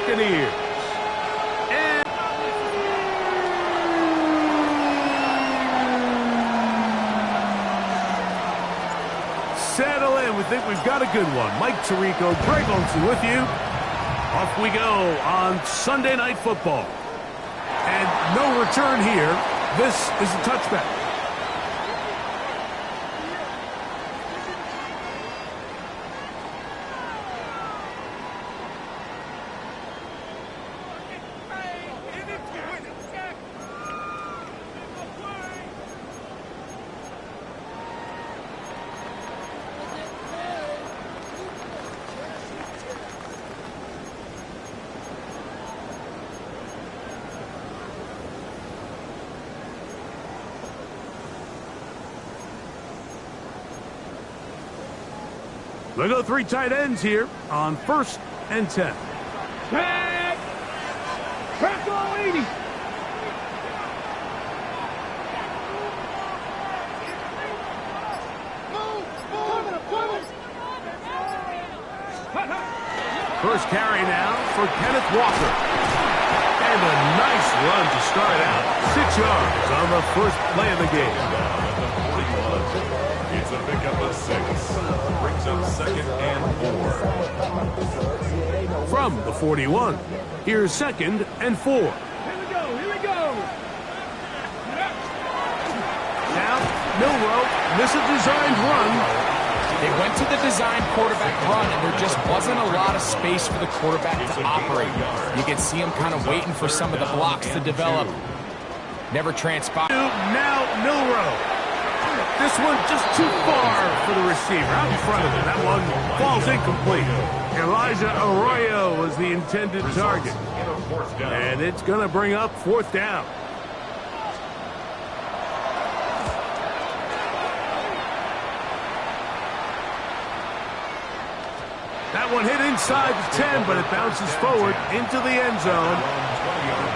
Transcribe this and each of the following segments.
Buccaneers. And settle in. We think we've got a good one. Mike Tirico, Greg Olsen with you. Off we go on Sunday Night Football. And no return here. This is a touchback. We'll go 3 tight ends here on 1st and 10. Tag! Crack all 80! First carry now for Kenneth Walker. And a nice run to start out. 6 yards on the first play of the game. It's a pickup of 6. Brings up 2nd and 4. From the 41, here's 2nd and 4. Here we go, here we go! Now, Milroe, this is a designed run. They went to the design quarterback run, and there just wasn't a lot of space for the quarterback to operate. You can see him kind of waiting for some of the blocks to develop. Never transpired. Now, Milroe. This one just too far for the receiver. Out in front of him. That one falls incomplete. Elijah Arroyo was the intended target. And it's going to bring up 4th down. That one hit inside the 10, but it bounces forward into the end zone.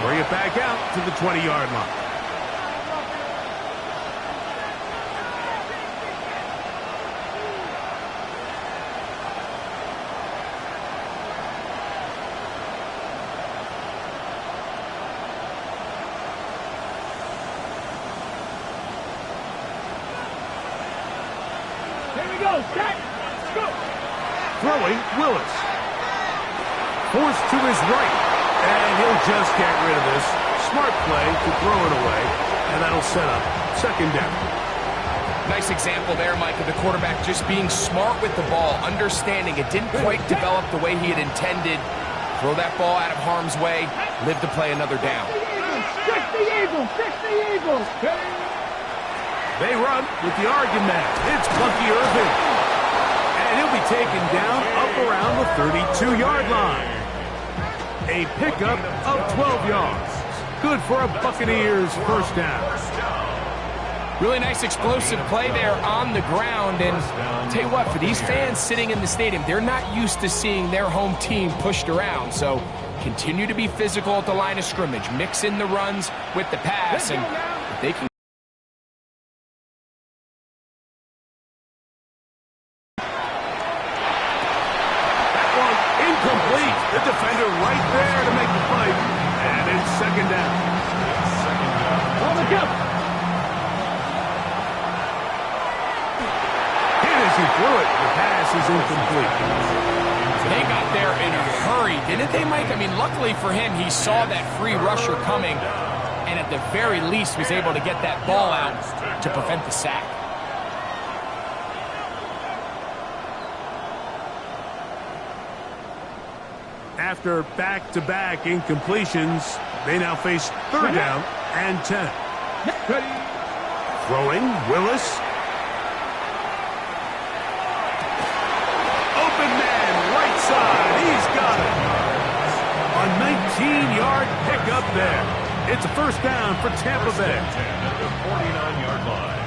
Bring it back out to the 20-yard line. Here we go, Jack! Let's go! Throwing, Willis. Forced to his right. And he'll just get rid of this. Smart play to throw it away. And that'll set up 2nd down. Nice example there, Mike, of the quarterback just being smart with the ball, understanding it didn't quite develop the way he had intended. Throw that ball out of harm's way, live to play another down. Stick the Eagles! Stick the Eagles! They run with the Oregon man. It's Bucky Irving. And he'll be taken down up around the 32-yard line. A pickup of 12 yards. Good for a Buccaneers 1st down. Really nice explosive play there on the ground. And I'll tell you what, for these fans sitting in the stadium, they're not used to seeing their home team pushed around. So continue to be physical at the line of scrimmage. Mix in the runs with the pass. And if they can the defender right there to make the play. And it's 2nd down. On the jump! Hit as he threw it. The pass is incomplete. They got there in a hurry, didn't they, Mike? I mean, luckily for him, he saw that free rusher coming and at the very least was able to get that ball out to prevent the sack. After back-to-back incompletions, they now face 3rd down and 10. Throwing, Willis. Open man, right side. He's got it. A 19-yard pickup there. It's a 1st down for Tampa Bay. At the 49-yard line.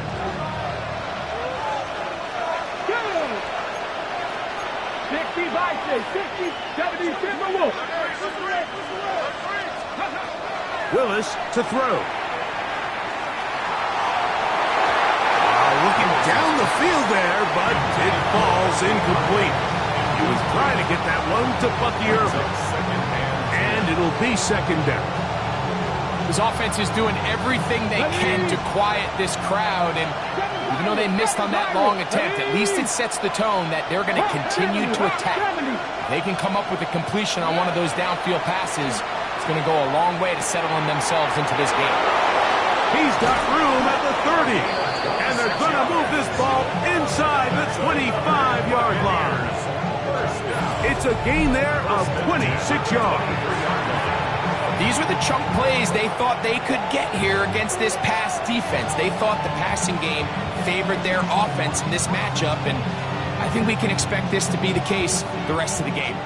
I say 60, 70, Timberwolves. Willis to throw. Looking down the field there, but it falls incomplete. He was trying to get that one to Bucky Irving. will be second down. This offense is doing everything they can to quiet this crowd, and even though they missed on that long attempt, at least it sets the tone that they're going to continue to attack. If they can come up with a completion on one of those downfield passes, it's going to go a long way to settling themselves into this game. He's got room at the 30, and they're going to move this ball inside the 25-yard line. It's a gain there of 26 yards. These were the chunk plays they thought they could get here against this pass defense. They thought the passing game favored their offense in this matchup, and I think we can expect this to be the case the rest of the game.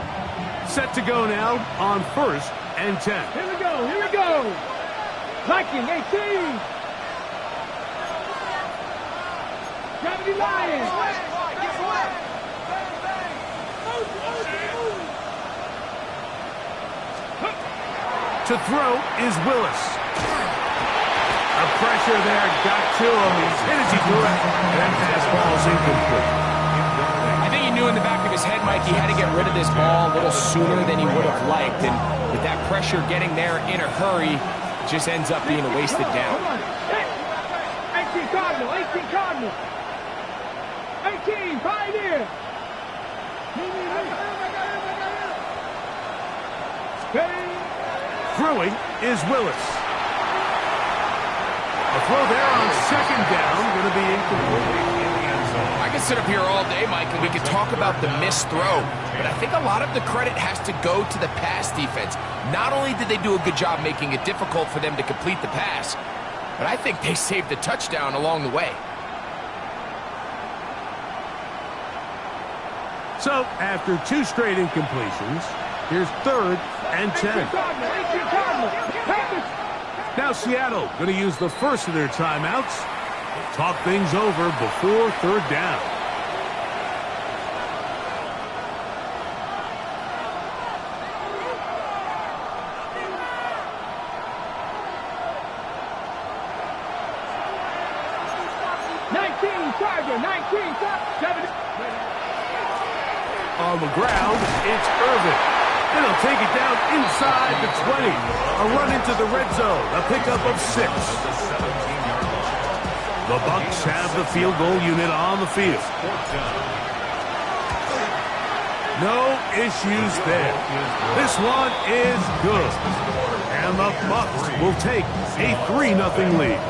Set to go now on 1st and 10. Here we go, here we go. Viking, 18. Gravity Lions. To throw is Willis. A pressure there got to him. He's hit as he threw it. That pass ball's incomplete. I think he knew in the back of his head, Mike, he had to get rid of this ball a little sooner than he would have liked. And with that pressure getting there in a hurry, it just ends up being a wasted down. 18 Cardinal, 18 Cardinal. 18, Pioneer. Throwing is Willis. A throw there on second down, going to be incomplete. I could sit up here all day, Mike, and we could talk about the missed throw, but I think a lot of the credit has to go to the pass defense. Not only did they do a good job making it difficult for them to complete the pass, but I think they saved the touchdown along the way. So, after 2 straight incompletions, here's 3rd and 10. Now Seattle going to use the first of their timeouts. Talk things over before 3rd down. On the ground, it's Irvin. And he'll take it down inside the 20. A run into the red zone. A pickup of 6. The Bucs have the field goal unit on the field. No issues there. This one is good. And the Bucs will take a 3-0 lead.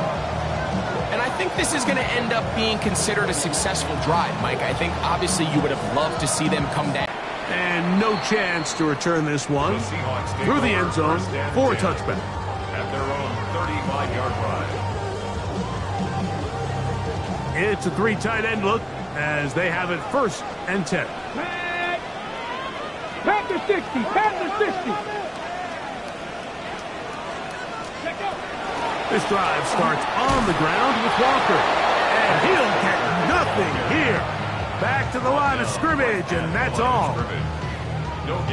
And I think this is going to end up being considered a successful drive, Mike. I think obviously you would have loved to see them come down. And no chance to return this one through the end zone for a touchback. At their own 35-yard line. It's a 3 tight end look as they have it 1st and 10. Panther 60, Panther 60. This drive starts on the ground with Walker. And he'll get nothing here. Back to the line of scrimmage, and that's all.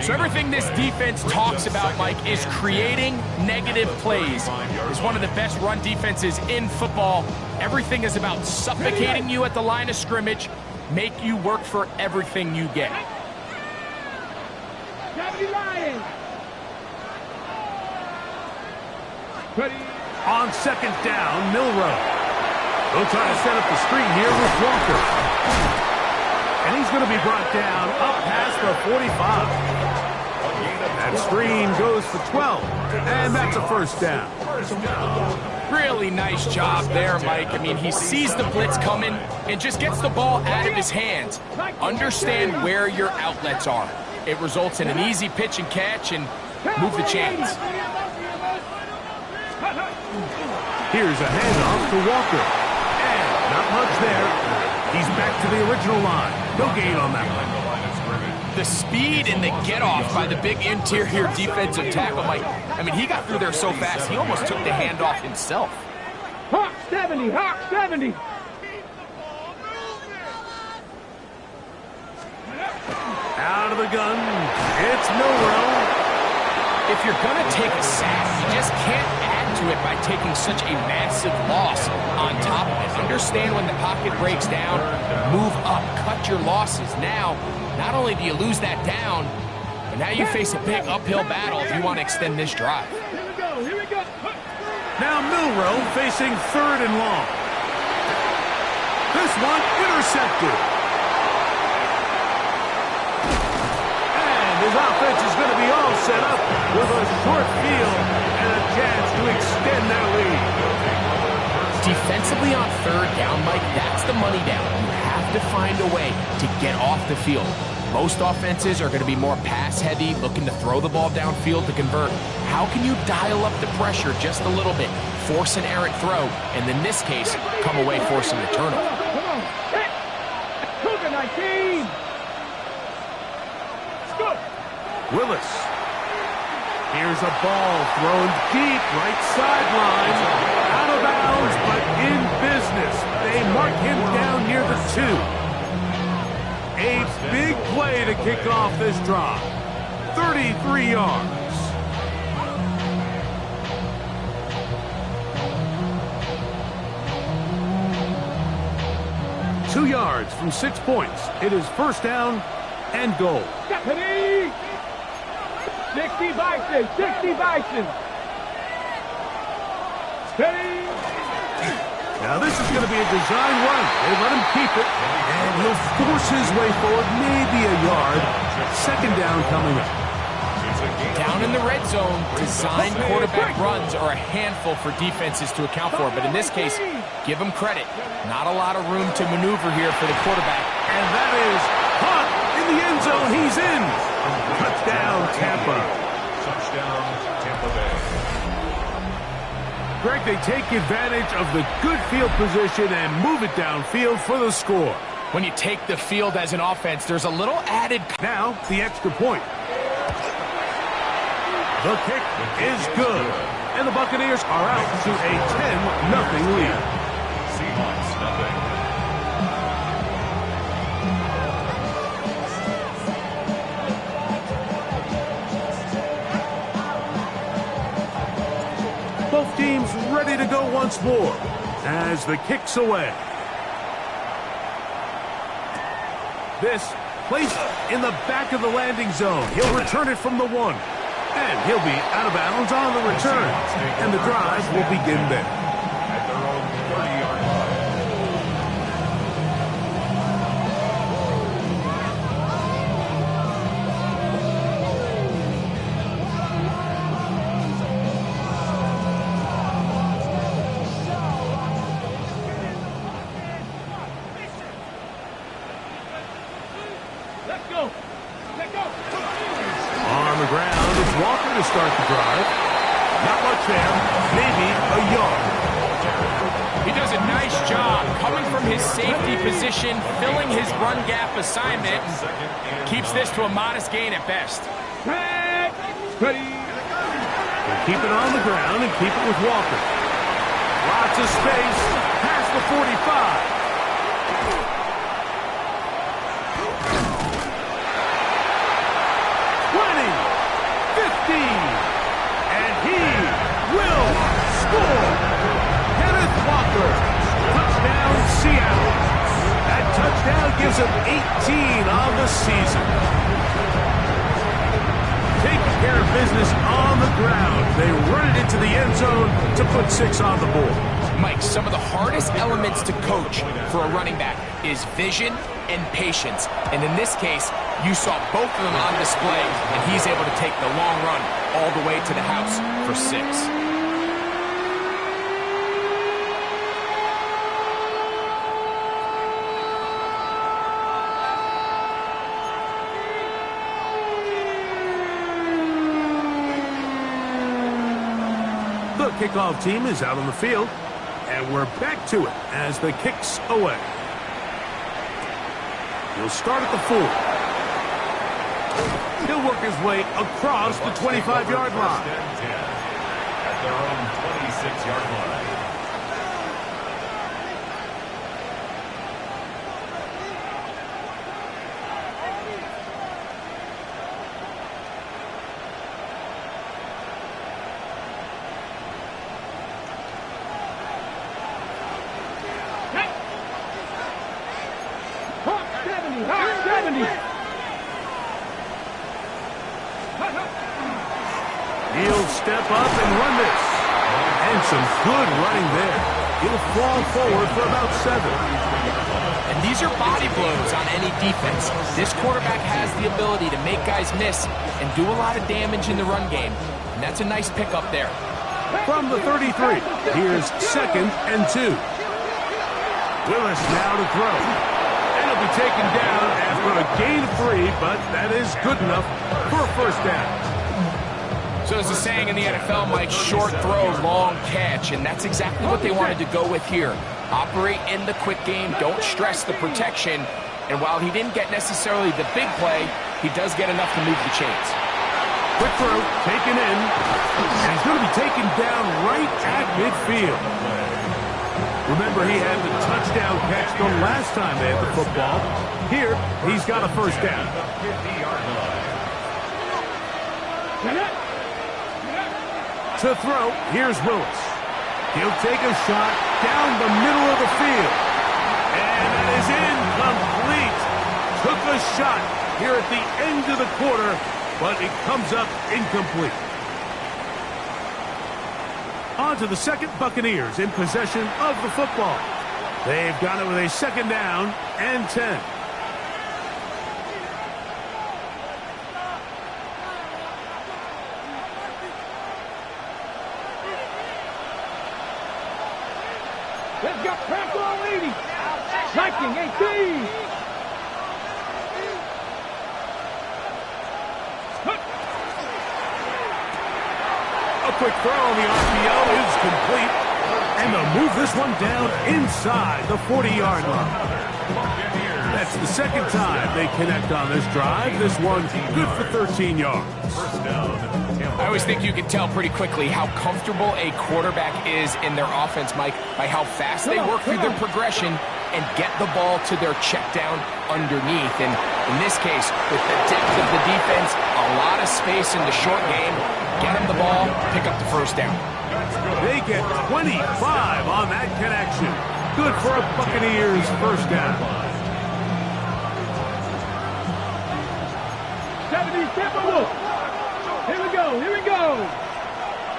So everything this defense talks about, Mike, is creating negative plays. It's one of the best run defenses in football. Everything is about suffocating you at the line of scrimmage, make you work for everything you get. On 2nd down, Milrow. They'll try to set up the screen here with Walker. And he's going to be brought down up past the 45. That screen goes for 12. And that's a 1st down. Really nice job there, Mike. I mean, he sees the blitz coming and just gets the ball out of his hands. Understand where your outlets are. It results in an easy pitch and catch and move the chains. Here's a handoff to Walker. And not much there. He's back to the original line. No gain on that one. The speed and the get-off by the big interior defensive tackle, Mike. I mean, he got through there so fast, he almost took the handoff himself. Hawk 70, Hawk 70. Out of the gun, it's Milrow. If you're going to take a sack, you just can't add to it by taking such a massive loss on top of it. Understand when the pocket breaks down, move up, cut your losses. Now, not only do you lose that down, And now you face a big uphill battle if you want to extend this drive. Here we go, here we go. Now Milrow facing 3rd and long. This one intercepted. And his offense is going to be all set up with a short field and a chance to extend their lead. Defensively on 3rd down, Mike, that's the money down. You have to find a way to get off the field. Most offenses are going to be more pass-heavy, looking to throw the ball downfield to convert. How can you dial up the pressure just a little bit, force an errant throw, and in this case, come away forcing the turnover? Come on, hit! Cougar 19! Let's go! Willis. Here's a ball thrown deep, right sideline. Out of bounds, but in business. They mark him down near the 2. A big play to kick off this drive. 33 yards. Two yards from 6 points. It is 1st down and goal. Stephanie! 60 Bison, 60 Bison. Steady! Now this is going to be a design run. They let him keep it, and he'll force his way forward, maybe a yard. 2nd down coming up. Down in the red zone, design quarterback runs are a handful for defenses to account for, but in this case, give them credit. Not a lot of room to maneuver here for the quarterback. And that is caught in the end zone. He's in. Touchdown, Tampa. Touchdown, Tampa Bay. Greg, they take advantage of the good field position and move it downfield for the score. When you take the field as an offense, there's a little added... Now, the extra point. The kick is good. And the Buccaneers are out to a 10-0 lead. Seahawks, nothing. Both teams ready to go once more as the kick's away. This placed in the back of the landing zone. He'll return it from the 1. And he'll be out of bounds on the return. And the drive will begin there. At their own 30-yard line. Let's go! Let's go! On the ground, it's Walker to start the drive. Not much there, maybe a yard. He does a nice job coming from his safety position, filling his run gap assignment, and keeps this to a modest gain at best. Ready! They keep it on the ground and keep it with Walker. Lots of space, past the 45. And he will score. Kenneth Walker. Touchdown, Seattle. That touchdown gives him 18 on the season. Taking care of business on the ground. They run it into the end zone to put 6 on the board. Mike, some of the hardest elements to coach for a running back is vision and patience. And in this case, you saw both of them on display, and he's able to take the long run all the way to the house for 6. The kickoff team is out on the field, and we're back to it as the kick's away. He'll start at the 4. He'll work his way across the 25-yard line. At their own 26-yard line. He'll step up and run this. And some good running there. He'll fall forward for about 7. And these are body blows on any defense. This quarterback has the ability to make guys miss and do a lot of damage in the run game. And that's a nice pickup there. From the 33, here's 2nd and 2. Willis now to throw. And he'll be taken down after a gain of 3, but that is good enough for a first down. So there's a saying in the NFL, Mike, short throw, long catch, and that's exactly what they wanted to go with here. Operate in the quick game, don't stress the protection, and while he didn't get necessarily the big play, he does get enough to move the chains. Quick throw, taken in, and he's going to be taken down right at midfield. Remember, he had the touchdown catch the last time they had the football. Here, he's got a first down. To throw, here's Willis. He'll take a shot down the middle of the field. And that is incomplete. Took a shot here at the end of the quarter, but it comes up incomplete. On to the second, Buccaneers in possession of the football. They've got it with a 2nd down and 10. Let's go, crack all 80. Striking 18. A quick throw on the RPO is complete. And they'll move this one down inside the 40-yard line. That's the 2nd time they connect on this drive. This one good for 13 yards. I always think you can tell pretty quickly how comfortable a quarterback is in their offense, Mike, by how fast they work through their progression and get the ball to their check down underneath. And in this case, with the depth of the defense, a lot of space in the short game, get them the ball, pick up the first down. They get 25 on that connection. Good for a Buccaneers first down. 70 Timberwolves. Here we go, here we go.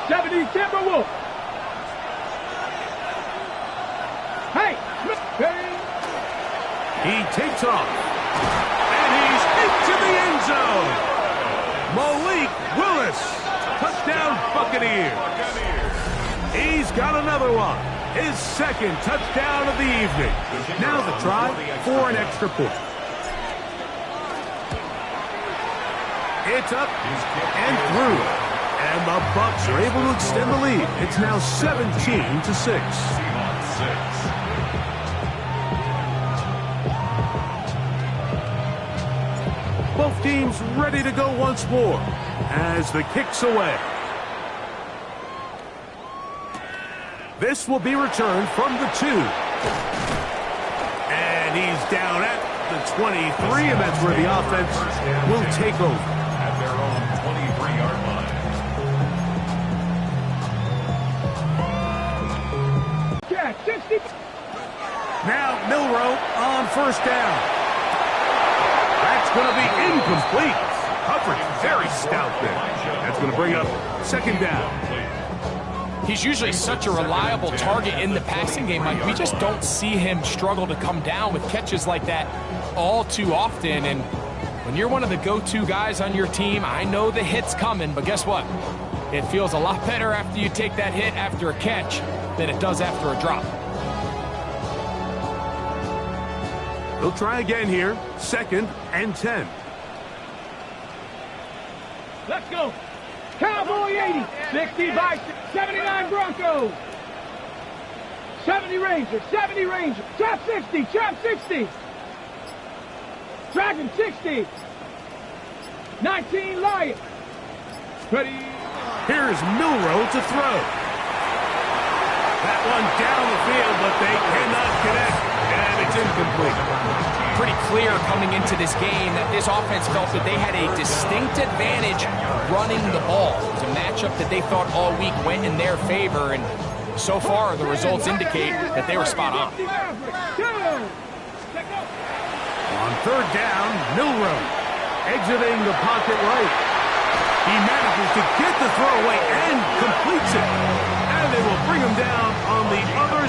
70 Timberwolves. Hey, he takes off. And he's into the end zone. Malik Willis. Touchdown, Buccaneers. He's got another one. His 2nd touchdown of the evening. Now the try for an extra point. It's up and through. And the Bucs are able to extend the lead. It's now 17-6. Both teams ready to go once more as the kick's away. This will be returned from the 2. And he's down at the 23, and that's where the offense will take over. At their own 23-yard line. yeah, 60. Now Milroe on first down. That's going to be incomplete. Coverage very stout there. That's going to bring up 2nd down. He's usually such a reliable target in the passing game, Mike. We just don't see him struggle to come down with catches like that all too often. And when you're one of the go-to guys on your team, I know the hit's coming, but guess what? It feels a lot better after you take that hit after a catch than it does after a drop. They'll try again here. 2nd and 10. Let's go. Cowboy 80. 60 by 79 Broncos. 70 Rangers. 70 Rangers. Trap 60. Trap 60. Dragon 60. 19 Lions. Ready. Here's Milroe to throw. That one down the field, but they cannot connect. And it's incomplete. Pretty clear coming into this game that this offense felt that they had a distinct advantage running the ball. It was a matchup that they thought all week went in their favor, and so far the results indicate that they were spot on. On 3rd down, Milroe exiting the pocket right. He manages to get the throw away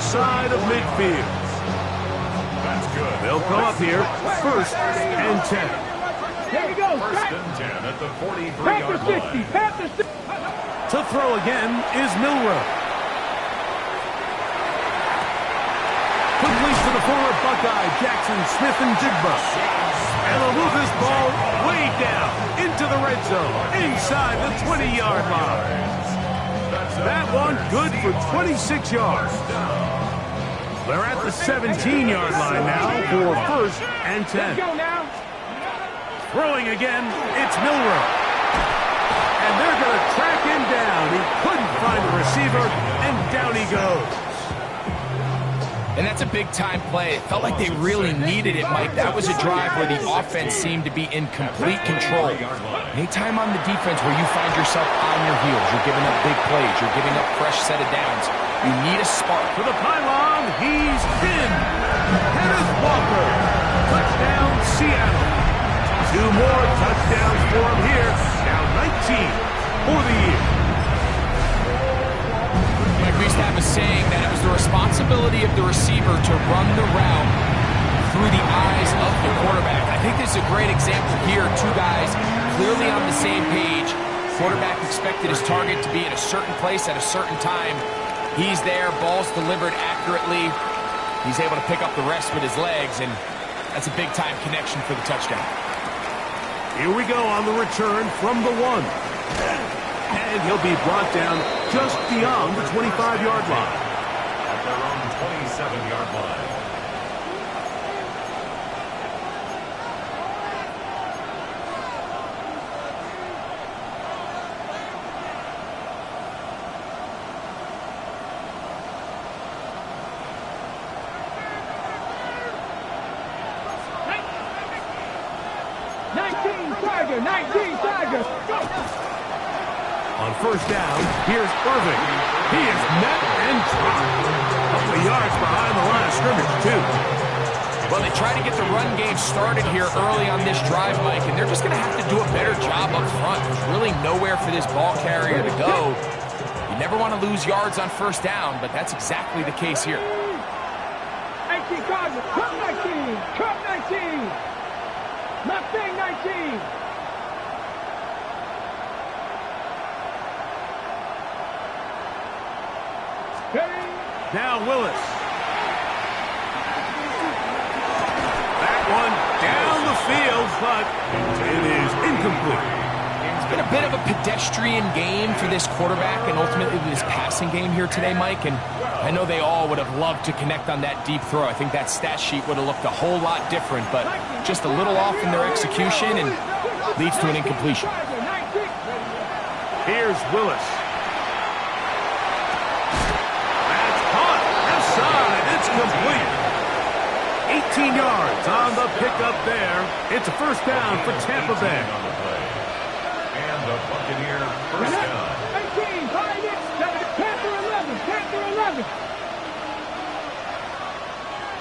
side of midfield. That's good. They'll come up here, 1st and 10. There you go. First and 10 at the Panther 43-yard 60. line. Panther 60. To throw again is Milrow. Quickly to the former Buckeye, Jackson Smith and Jigba. And they'll move this ball way down into the red zone, inside the 20-yard line. That one good for 26 yards. They're at the 17-yard line now for 1st and 10. Let's go now. Throwing again, it's Milrow. And they're going to track him down. He couldn't find a receiver, and down he goes. And that's a big-time play. It felt like they really needed it, Mike. That was a drive where the offense seemed to be in complete control. Anytime on the defense where you find yourself on your heels, you're giving up big plays, you're giving up fresh set of downs, you need a spark. For the pylon, he's in. Kenneth Walker. Touchdown, Seattle. 2 more touchdowns for him here. Now 19 for the year. Mike, we used to have a saying that it was the responsibility of the receiver to run the route through the eyes of the quarterback. I think this is a great example here. 2 guys clearly on the same page. Quarterback expected his target to be at a certain place at a certain time. He's there, ball's delivered accurately. He's able to pick up the rest with his legs, and that's a big-time connection for the touchdown. Here we go on the return from the 1. And he'll be brought down just beyond the 25-yard line. At their own 27-yard line. On 1st down, here's Irving. He is met and dropped. A couple of yards behind the line of scrimmage, too. Well, they try to get the run game started here early on this drive, Mike, and they're just going to have to do a better job up front. There's really nowhere for this ball carrier to go. You never want to lose yards on 1st down, but that's exactly the case here. 18 Cardinals. Cut 19. Cut 19. Mustang 19. Now Willis. That one down the field, but it is incomplete. It's been a bit of a pedestrian game for this quarterback and ultimately this passing game here today, Mike. And I know they all would have loved to connect on that deep throw. I think that stat sheet would have looked a whole lot different, but just a little off in their execution and leads to an incompletion. Here's Willis. It's complete. 18 yards on the pickup there. It's a 1st down for Tampa Bay. On the play. And the Buccaneer 1st down. 18, Panther 11, Panther 11.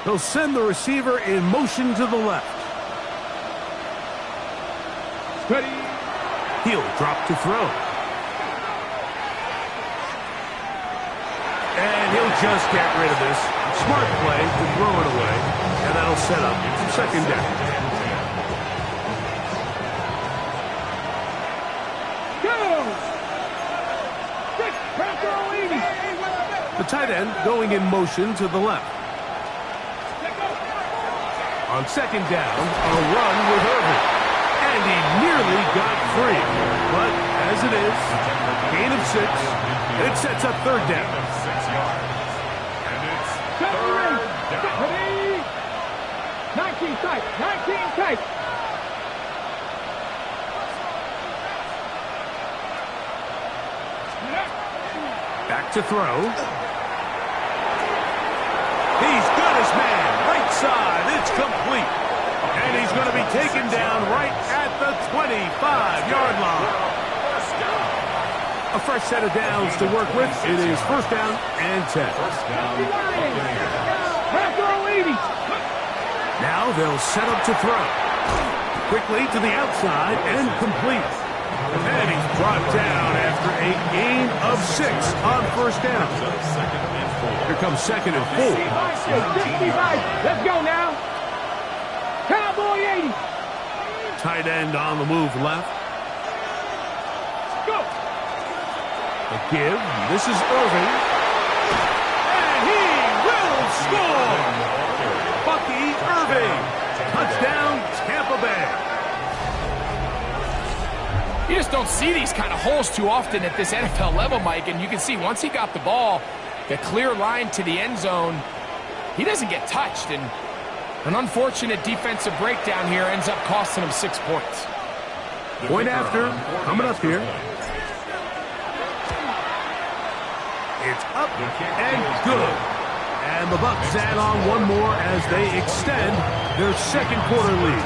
He'll send the receiver in motion to the left. Ready. He'll drop to throw. And he'll just get rid of this. Smart play to throw it away. And that'll set up 2nd down. Go! 6, Panther 80. The tight end going in motion to the left. On 2nd down, a run with Irving. And he nearly got free. But as it is, gain of 6. And it sets up 3rd down. 6 yards. And it's 3rd down. 19 tight, 19 tight. Back to throw. He's got his man. Right side. It's complete. And he's going to be taken down right at the 25-yard line. A fresh set of downs to work with. It is 1st down and 10. 1st down. Panther 80. Now they'll set up to throw. Quickly to the outside and complete. And he's brought down after a gain of 6 on first down. Here comes 2nd and 4. 65. Let's go now. Cowboy 80. Tight end on the move left. Go. The give. This is Irving. And he will score. Bucky Irving. Touchdown, Tampa Bay. You just don't see these kind of holes too often at this NFL level, Mike. And you can see once he got the ball, the clear line to the end zone, he doesn't get touched. And an unfortunate defensive breakdown here ends up costing him 6 points. Point after, coming up here. It's up and good. And the Bucs add on one more as they extend their second quarter lead.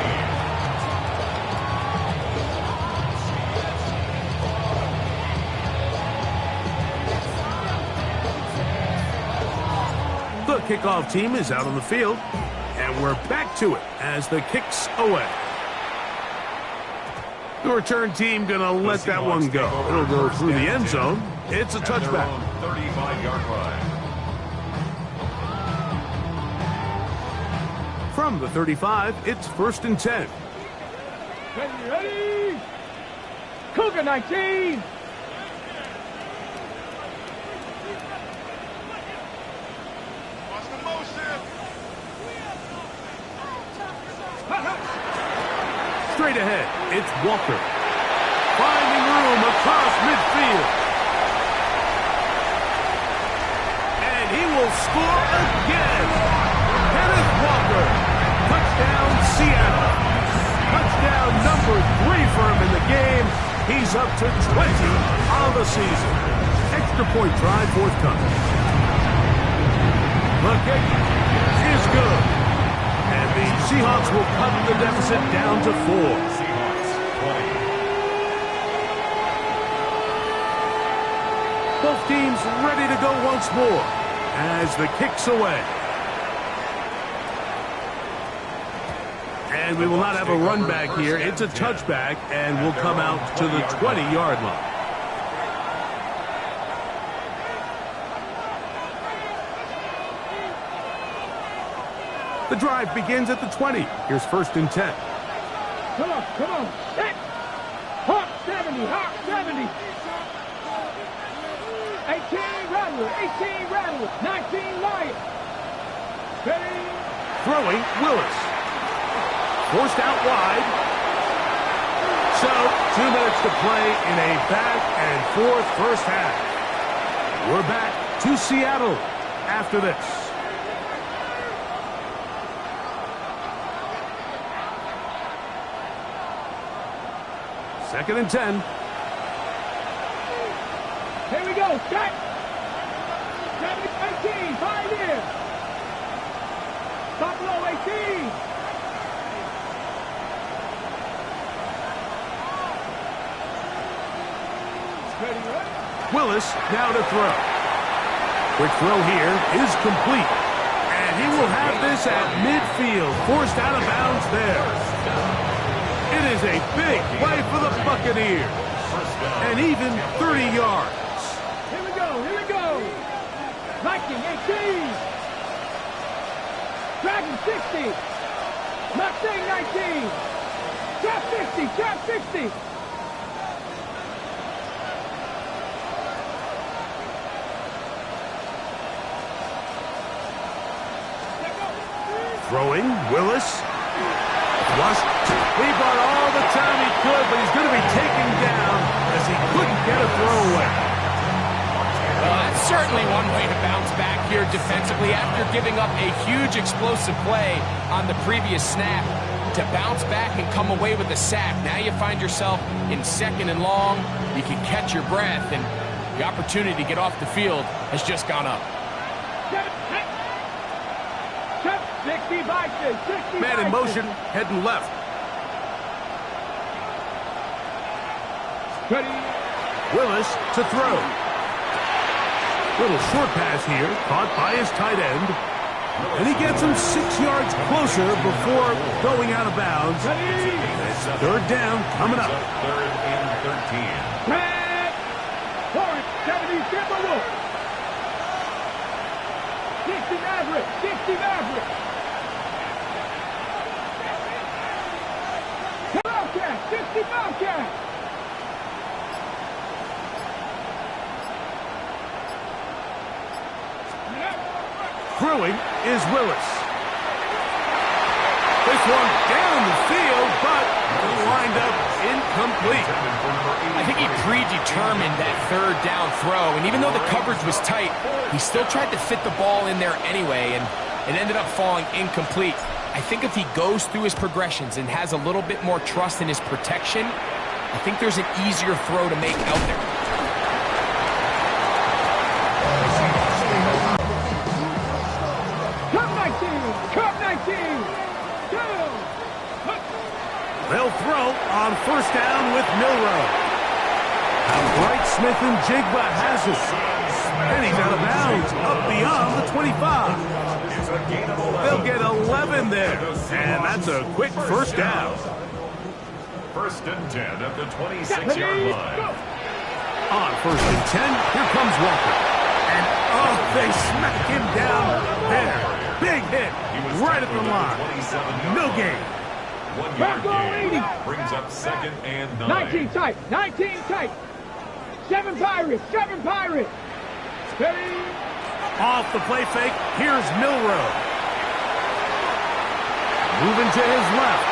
The kickoff team is out on the field, and we're back to it as the kick's away. The return team going to let that one go. It'll go through the end zone. It's a touchback. 35-yard line. From the 35, it's 1st and 10. Ready. Cougar 19. Straight ahead, it's Walker. Finding room across midfield. And he will score again. Kenneth Walker. Touchdown, Seattle. Touchdown number 3 for him in the game. He's up to 20 on the season. Extra point try forthcoming. The kick is good. And the Seahawks will cut the deficit down to 4. Seahawks 20. Both teams ready to go once more as the kick's away. And we will not have a run back here. It's a touchback, and we'll come out to the 20-yard line. The drive begins at the 20. Here's 1st and 10. Come on. Set. Hawk 70. Hawk 70. 18 Rattler. 18 Rattler. 19 Lion. Ready. Throwing, Willis. Forced out wide. So, 2 minutes to play in a back-and-forth first half. We're back to Seattle after this. Second and 10. Here we go. Set. 18. Pioneer. Buffalo 18. Ready. Willis now to throw. Quick throw here is complete. And he will have this at midfield. Forced out of bounds there. It is a big play for the Buccaneers. And even 30 yards. Here we go. Viking 18. Dragon 60. Mustang 19. Trap 60. Throwing, Willis. Flushed. He bought all the time he could, but he's going to be taken down as he couldn't get a throwaway. Well, that's certainly one way to bounce back here defensively after giving up a huge explosive play on the previous snap. To bounce back and come away with a sack. Now you find yourself in 2nd and long. You can catch your breath, and the opportunity to get off the field has just gone up. 60 Bison. 60 Man in motion, heading left. Ready. Willis to throw. Little short pass here, caught by his tight end. And he gets him 6 yards closer before going out of bounds. It's third down coming up. Third and 13. Red. Forward. 70 Timberwolves. 60 Maverick. 60 Maverick. Bobcat. 60 Bobcat. Throwing is Willis. This one down the field, but lined up incomplete. I think he predetermined that third down throw, and even though the coverage was tight, he still tried to fit the ball in there anyway, and it ended up falling incomplete. I think if he goes through his progressions and has a little bit more trust in his protection, I think there's an easier throw to make out there. They'll throw on first down with Milroe. How Bright Smith and Jigba has it. And he's out of bounds, up beyond the 25. They'll get 11 there, and that's a quick first down. First and 10 at the 26-yard line. On first and 10, here comes Walker. And, oh, they smack him down there. Big hit, right at the line. No gain. 1 yard gain brings up second and 9. 19 tight, 19 tight. 7 Pirates, 7 Pirates. Ready? Off the play fake, here's Milroe. Moving to his left.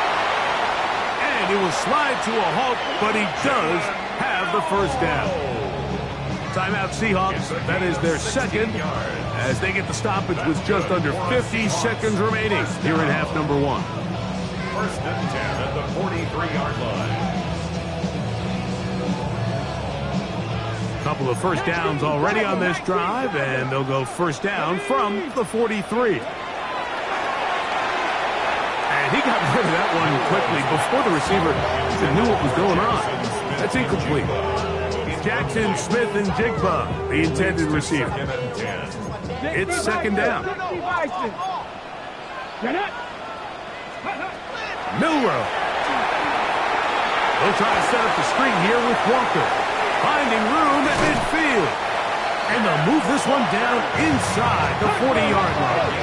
And he will slide to a halt, but he does have the first down. Timeout Seahawks, that is their second, as they get the stoppage with just under 50 seconds remaining here in half number 1. First and 10 at the 43-yard line. Couple of first downs already on this drive, and they'll go first down from the 43. And he got rid of that one quickly before the receiver even knew what was going on. That's incomplete. Jackson, Smith, and Jigba, the intended receiver. It's second down. Milroe. They'll try to set up the screen here with Walker. Finding room at midfield. And they'll move this one down inside the 40-yard line.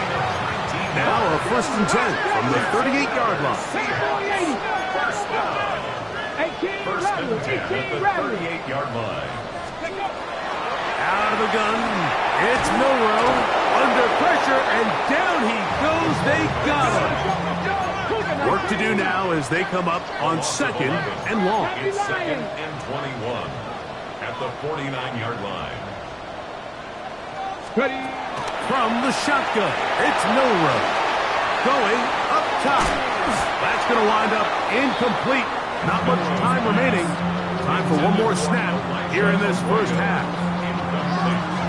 Now a first and 10 from the 38-yard line. First and 10 at the 38-yard line. Out of the gun. It's Milroe. Under pressure, and down he goes. They got him. Work to do now as they come up on second and long. It's second and 21 at the 49-yard line. Ready? From the shotgun, it's Milroe. Going up top. That's going to wind up incomplete. Not much time remaining. Time for one more snap here in this first half.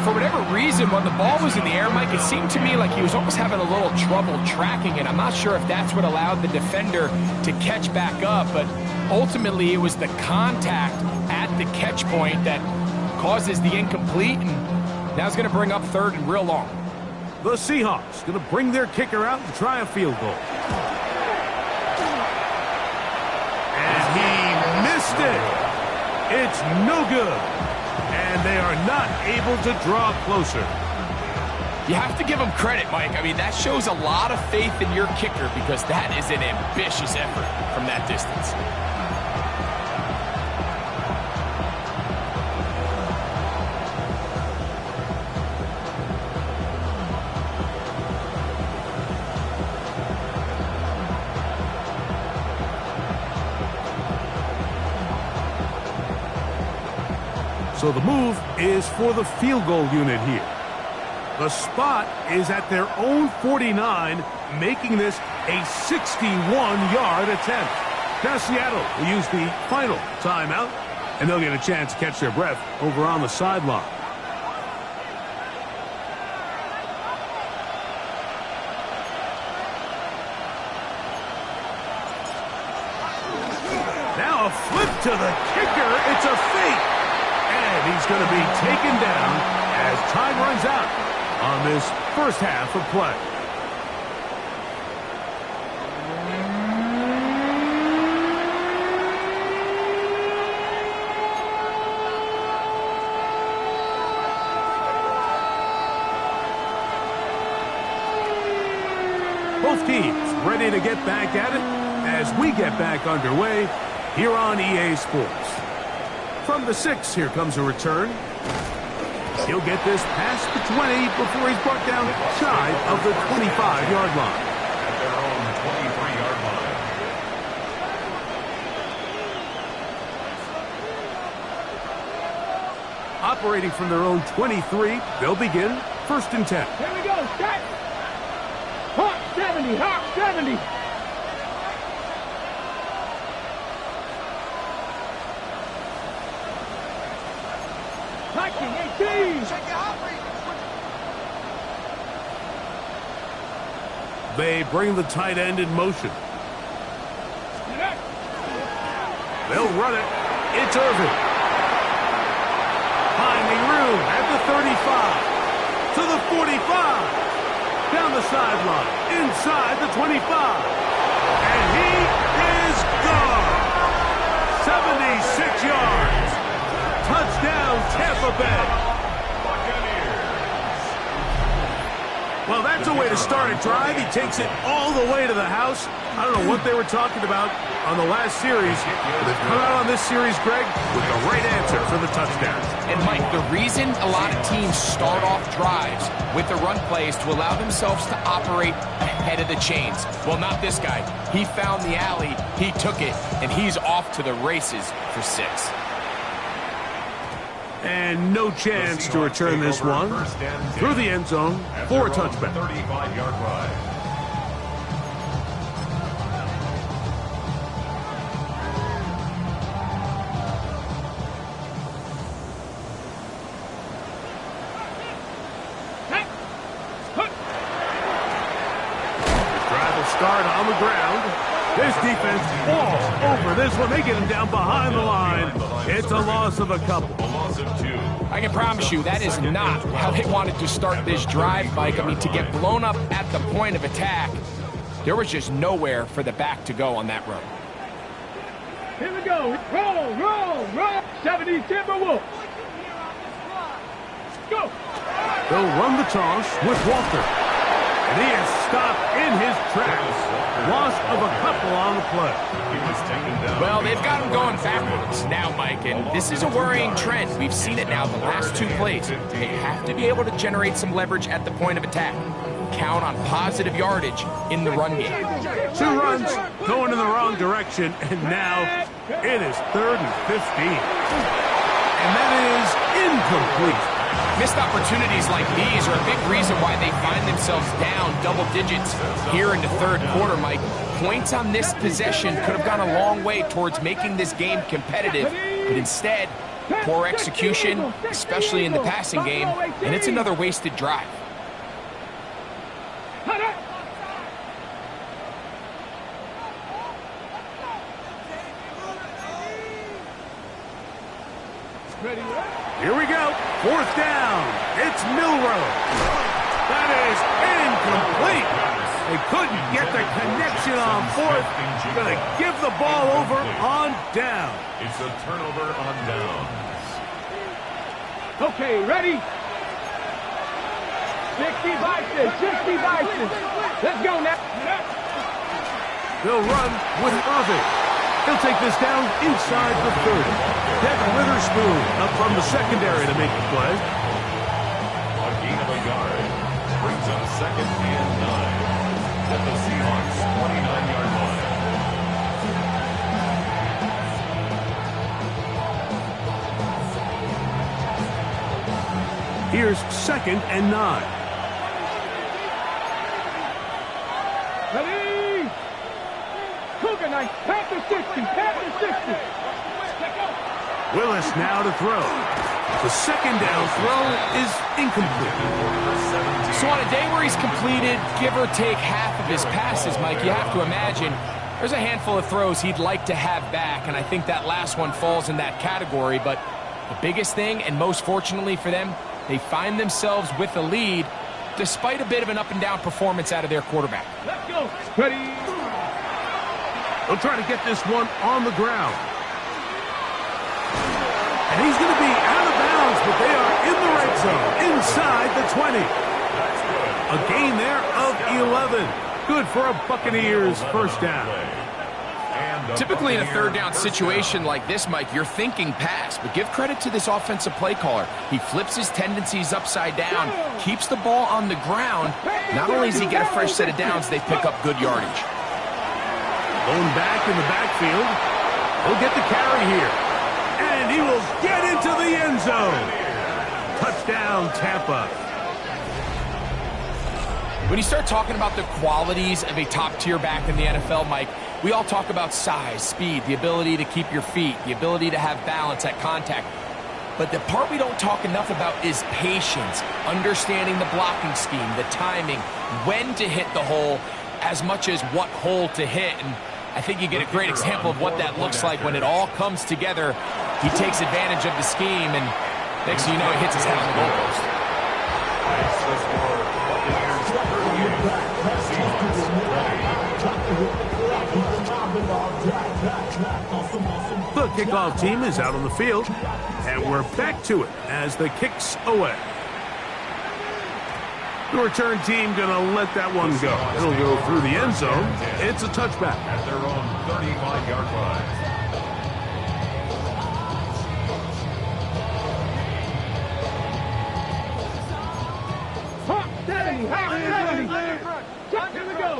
For whatever reason, when the ball was in the air, Mike, it seemed to me like he was almost having a little trouble tracking it. I'm not sure if that's what allowed the defender to catch back up, but ultimately it was the contact at the catch point that causes the incomplete, and now it's going to bring up third and real long. The Seahawks going to bring their kicker out and try a field goal. And he missed it. It's no good. And they are not able to draw closer. You have to give them credit, Mike. I mean, that shows a lot of faith in your kicker because that is an ambitious effort from that distance. So the move is for the field goal unit here. The spot is at their own 49, making this a 61-yard attempt. Now Seattle will use the final timeout, and they'll get a chance to catch their breath over on the sideline. Now a flip to the kicker. It's a fake. And he's going to be taken down as time runs out on this first half of play. Both teams ready to get back at it as we get back underway here on EA Sports. From the 6, here comes a return. He'll get this past the 20 before he's brought down shy of the 25-yard line. At their own 23-yard line. Operating from their own 23, they'll begin 1st and 10. Here we go, set. Hawk 70, Hawk 70. Hiking 18. They bring the tight end in motion. They'll run it. It's Irvin. Finding room at the 35. To the 45. Down the sideline. Inside the 25. And he is gone. 76 yards. Touchdown, Tampa Bay. Well, that's a way to start a drive. He takes it all the way to the house. I don't know what they were talking about on the last series, but they've come out on this series, Greg, with the right answer for the touchdown. And, Mike, the reason a lot of teams start off drives with the run plays to allow themselves to operate ahead of the chains. Well, not this guy. He found the alley, he took it, and he's off to the races for 6. And no chance to return this one through the end zone for a touchback. 35-yard ride. The drive will start on the ground. This defense falls over this one. They get him down behind the line. It's a loss of a couple. I can promise you that is not how they wanted to start this drive, Mike. I mean, to get blown up at the point of attack, there was just nowhere for the back to go on that run. Here we go. Roll. 70 Timberwolves. Go. They'll run the toss with Walter. And he is stopped in his tracks. Loss of a couple on the play. Well, they've got him going backwards now, Mike, and this is a worrying trend. We've seen it now the last 2 plays. They have to be able to generate some leverage at the point of attack. Count on positive yardage in the run game. 2 runs going in the wrong direction, and now it is 3rd and 15. And that is incomplete. Missed opportunities like these are a big reason why they find themselves down double digits here in the 3rd quarter, Mike. Points on this possession could have gone a long way towards making this game competitive, but instead, poor execution, especially in the passing game, and it's another wasted drive. Here we go. 4th down. It's Milrow. That is incomplete. They couldn't get the connection on 4th. Going to give the ball over on down. It's a turnover on downs. Okay, ready? 60 Bison. Let's go now. They'll run with Irving. He'll take this down inside the 30. Devin Witherspoon up from the secondary to make the play. A gain of a yard brings up 2nd and 9 at the Seahawks 29-yard line. Here's 2nd and 9. Ready? Cougar knife. Panther 60. Willis now to throw. The 2nd down throw is incomplete. So on a day where he's completed, give or take half of his passes, Mike, you have to imagine there's a handful of throws he'd like to have back, and I think that last one falls in that category. But the biggest thing, and most fortunately for them, they find themselves with a lead despite a bit of an up-and-down performance out of their quarterback. Let's go. Ready? They'll try to get this one on the ground. And he's going to be out of bounds, but they are in the red zone, inside the 20. A gain there of 11. Good for a Buccaneers first down. Typically in a third down situation like this, Mike, you're thinking pass, but give credit to this offensive play caller. He flips his tendencies upside down, keeps the ball on the ground. Not only does he get a fresh set of downs, they pick up good yardage. Going back in the backfield. He'll get the carry here. And he will get into the end zone. Touchdown, Tampa. When you start talking about the qualities of a top-tier back in the NFL, Mike, we all talk about size, speed, the ability to keep your feet, the ability to have balance at contact. But the part we don't talk enough about is patience, understanding the blocking scheme, the timing, when to hit the hole, as much as what hole to hit. And I think you get a great example of what that looks like when it all comes together. He takes advantage of the scheme, and next thing you know, he hits his head on the goalpost. The kickoff team is out on the field, and we're back to it as the kick's away. The return team going to let that one go. It'll go through the end zone. It's a touchback. At their own 35-yard line.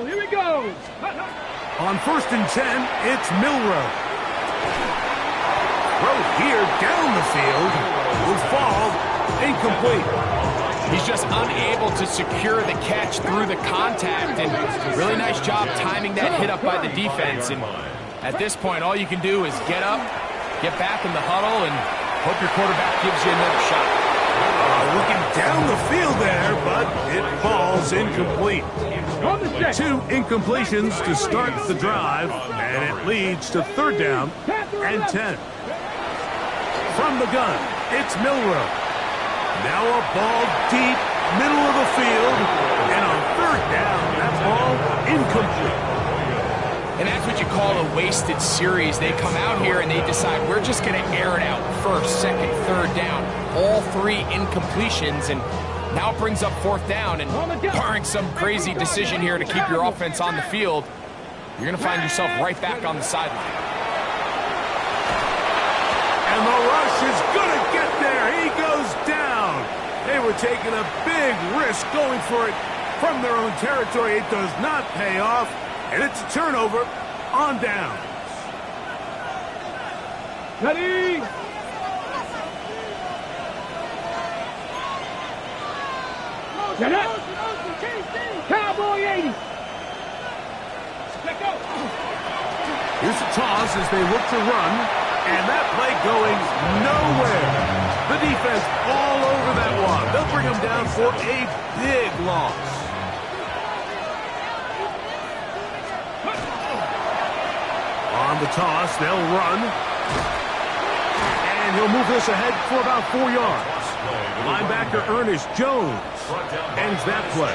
Here we go. On 1st and 10, it's Milrow. Throw here down the field will fall incomplete. He's just unable to secure the catch through the contact, and really nice job timing that hit up by the defense. And at this point, all you can do is get up, get back in the huddle, and hope your quarterback gives you another shot. Looking down the field there, but it falls incomplete. 2 incompletions to start the drive, and it leads to 3rd down and 10. From the gun, it's Milrow. Now a ball deep, middle of the field, and on 3rd down, that ball incomplete. And that's what you call a wasted series. They come out here and they decide we're just going to air it out 1st, 2nd, 3rd down. All 3 incompletions, and now it brings up 4th down. And barring some crazy decision here to keep your offense on the field, you're going to find yourself right back on the sideline. And the rush is going to get there. He goes down. They were taking a big risk going for it from their own territory. It does not pay off, and it's a turnover on downs. Ready? Get up. Cowboy 80. Let go. Here's the toss as they look to run, and that play going nowhere. The defense all over that one. They'll bring him down for a big loss. On the toss, they'll run. And he'll move this ahead for about 4 yards. Linebacker Ernest Jones ends that play.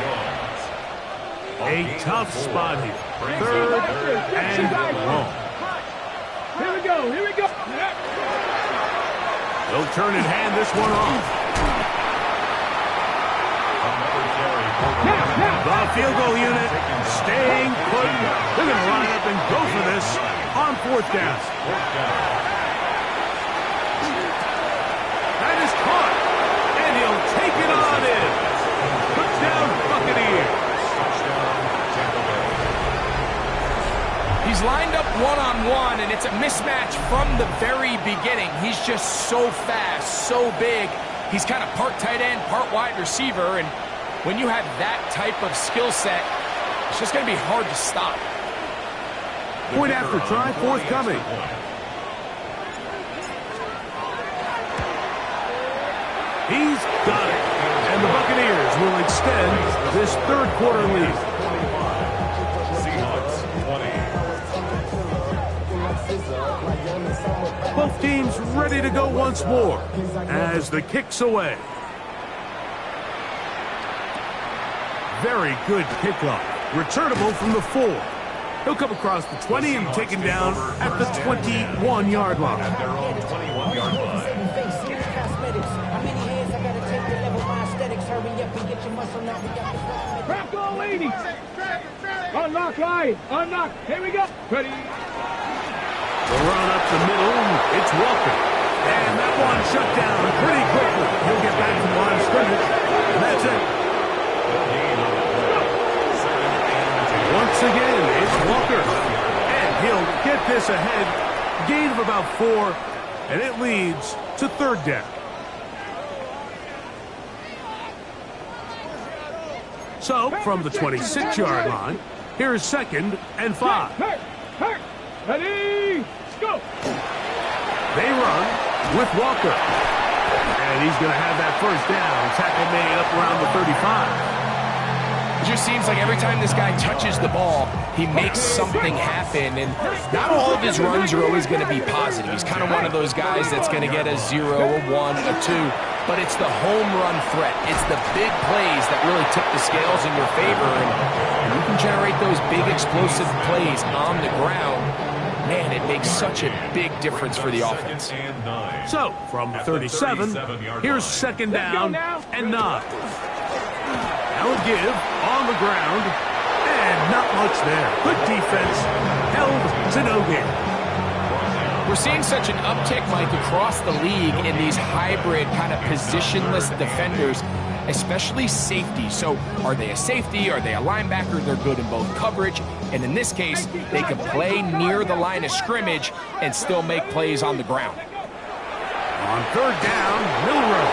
A tough spot here. 3rd and long. Here we go. Here we go. They'll turn and hand this one off. The field goal unit staying put. They're going to line up and go for this on 4th down. That is caught, and he'll take it on in. Touchdown, Buccaneers. He's lined up one-on-one, and it's a mismatch from the very beginning. He's just so fast, so big. He's kind of part tight end, part wide receiver, and when you have that type of skill set, it's just going to be hard to stop. Point after try forthcoming. He's got it. And the Buccaneers will extend this 3rd quarter lead. Seahawks 20. Both teams ready to go once more as the kick's away. Very good kickoff. Returnable from the 4. He'll come across the 20 and taken down at the 21-yard line. At their own 21-yard line. Crack all 80. On Unlock line. Unlock. Here we go. Ready. The run up the middle. It's Walker. And that one shut down pretty quickly. He'll get back to the line of scrimmage. And that's it. Once again, it's Walker. And he'll get this ahead. Gain of about 4. And it leads to third down. So, from the 26-yard line, here's 2nd and 5. Hurt. Ready. Go. They run with Walker. And he's going to have that first down. Tackle made up around the 35. It just seems like every time this guy touches the ball, he makes something happen. And not all of his runs are always going to be positive. He's kind of one of those guys that's going to get a 0, a 1, a 2. But it's the home run threat. It's the big plays that really tip the scales in your favor. And you can generate those big explosive plays on the ground. Man, it makes such a big difference for the offense. So, from 37, here's 2nd down and 9. Now a give on the ground, and not much there. Good defense, held to no gain. We're seeing such an uptick, Mike, across the league in these hybrid kind of positionless defenders, especially safety. So are they a safety? Are they a linebacker? They're good in both coverage. And in this case, they can play near the line of scrimmage and still make plays on the ground. On 3rd down, Milrow.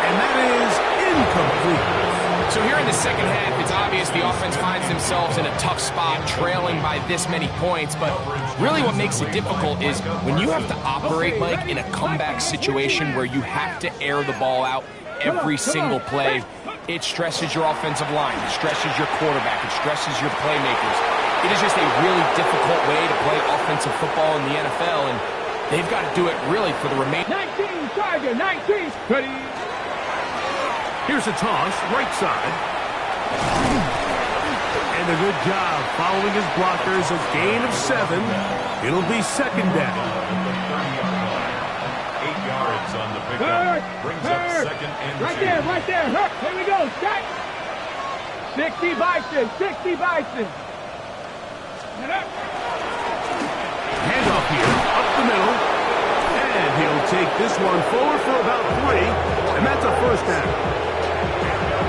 And that is incomplete. So here in the second half, it's obvious the offense finds themselves in a tough spot, trailing by this many points. But really what makes it difficult is when you have to operate, Mike, in a comeback situation where you have to air the ball out every single play, it stresses your offensive line, it stresses your quarterback, it stresses your playmakers. It is just a really difficult way to play offensive football in the NFL, and they've got to do it really for the remaining. 19, Tiger, 19. Ready. Here's a toss, right side. And a good job following his blockers, a gain of 7. It'll be 2nd down. 8 yards on the pickup. Brings up 2nd and 2. Right there. Hurt. Here we go. Strike. 60 Bison. Handoff here, up the middle. And he'll take this one forward for about 3. And that's a first down.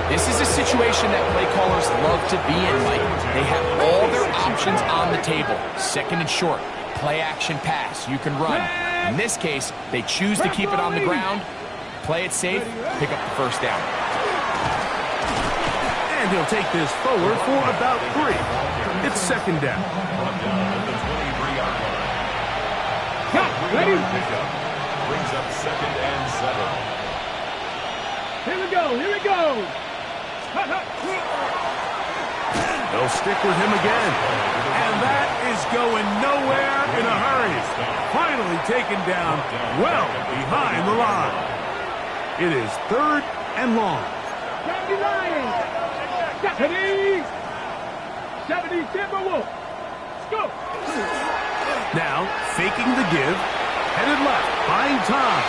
This is a situation that play callers love to be in, Mike. They have all their options on the table. 2nd and short, play action pass, you can run. In this case, they choose to keep it on the ground, play it safe, pick up the first down. And he'll take this forward for about 3. It's 2nd down. Ready. Brings up 2nd and 7. Here we go. They'll stick with him again. And that is going nowhere in a hurry. Finally taken down well behind the line. It is 3rd and long. 70 Timberwolves. Go. Now faking the give. Headed left. Buying time.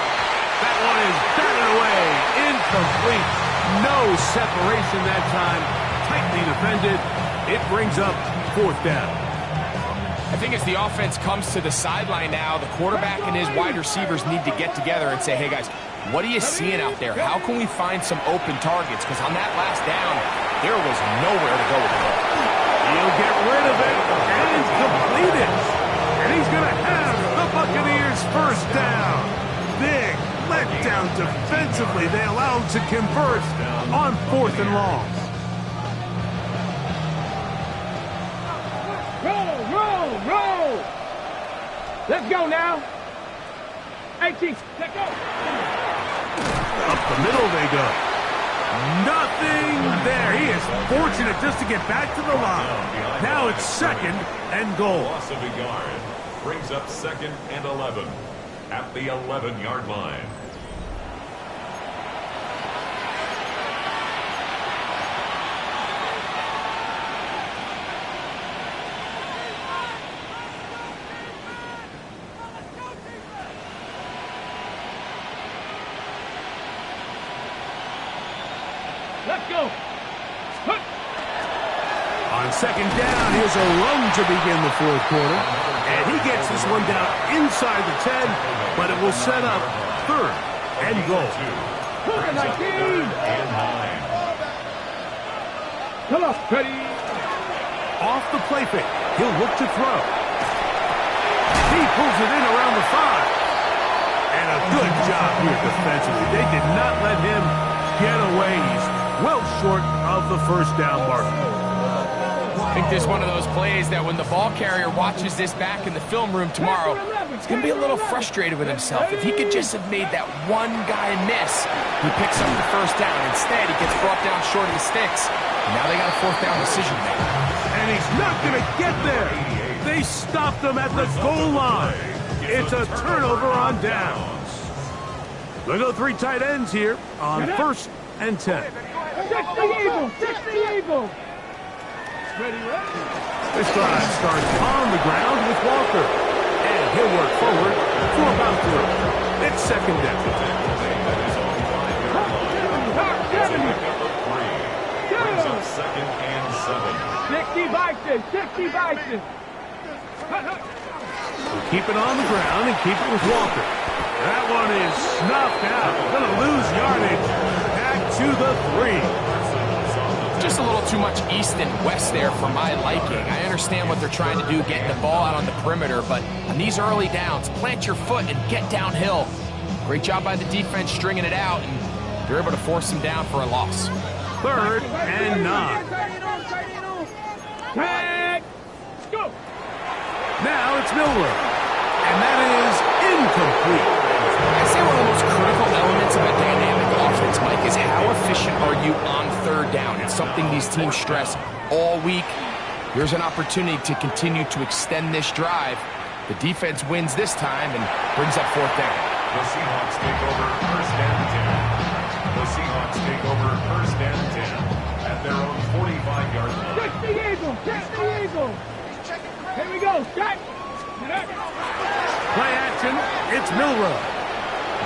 That one is batted away. Incomplete. No separation that time. Tightly defended. It brings up 4th down. I think as the offense comes to the sideline now, the quarterback and his wide receivers need to get together and say, hey, guys, what are you seeing out there? How can we find some open targets? Because on that last down, there was nowhere to go with the ball. He'll get rid of it and complete it. And he's going to have the Buccaneers first down. Big letdown defensively. They allow him to convert on 4th and long. Roll. Let's go now. 18. Let's go. Up the middle they go. Nothing there. He is fortunate just to get back to the line. Now it's 2nd and goal. Loss of a yard. Brings up 2nd and 11 at the 11-yard line. Let's go. On second down, here's a run to begin the fourth quarter. And he gets this one down inside the 10, but it will set up third and goal. Come on, ready. Off the play fake, he'll look to throw. He pulls it in around the 5. And a good job here defensively. They did not let him get away. He's well short of the first down marker. I think this is one of those plays that when the ball carrier watches this back in the film room tomorrow, he's going to be a little frustrated with himself. If he could just have made that one guy miss, he picks up the first down. Instead, he gets brought down short of the sticks. And now they got a fourth down decision to make. And he's not going to get there. They stopped him at the goal line. It's a turnover on downs. They'll go 3 tight ends here on first and 10. 60 Eagle. Ready. This drive starts on the ground with Walker. And he'll work forward for about 3. It's second down. Brings up second and 7. 60 Bison. We'll keep it on the ground and keep it with Walker. That one is snuffed out. Going to lose yardage. Back to the 3. Just a little too much east and west there for my liking. I understand what they're trying to do, getting the ball out on the perimeter, but on these early downs, plant your foot and get downhill. Great job by the defense stringing it out, and they're able to force him down for a loss. Third and 9. Tag. Go. Now it's Milroe. And that is incomplete. I say one of the most critical elements of a dynamic offense, Mike, is how efficient are you on third down? It's something these teams stress all week. Here's an opportunity to continue to extend this drive. The defense wins this time and brings up fourth down. The Seahawks take over first and 10. The Seahawks take over first and 10 at their own 45-yard line. 60 Eagle. Here we go. Set. Play action. It's Milroe.